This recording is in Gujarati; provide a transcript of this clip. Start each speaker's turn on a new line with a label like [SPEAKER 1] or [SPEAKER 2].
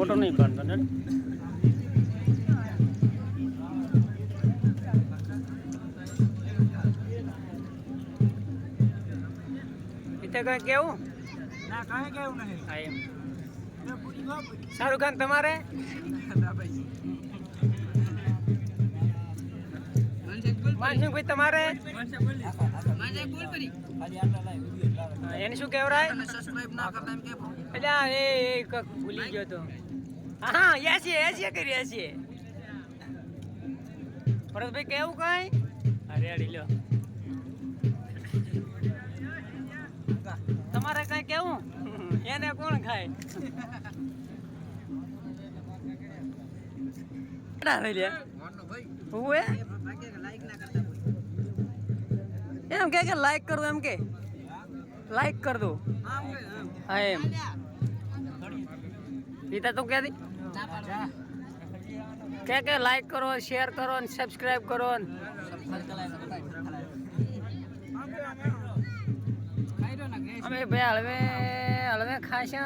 [SPEAKER 1] ફોટો નહીં પાડતો ને કઈ કેવું
[SPEAKER 2] ના કાંઈ કેવું નહીં
[SPEAKER 1] હા એમ શાહરુખ ખાન તમારે માનસિંહભાઈ તમારે એને શું કહેવરાય એટલે એ ભૂલી ગયો તો હા એસી કરી એસી ભરતભાઈ કેવું કઈ અરે અડી લ્યો તમારે કઈ કેવું એને કોણ ખાય એમ કે લાઈક કર દો એમ કે લાઈક કર દો હા એમ પીતા તો ક્યાંથી કે લાઈક કરો શેર કરો ને સબસ્ક્રાઇબ કરો ને અમે ભાઈ હળવે ખાશે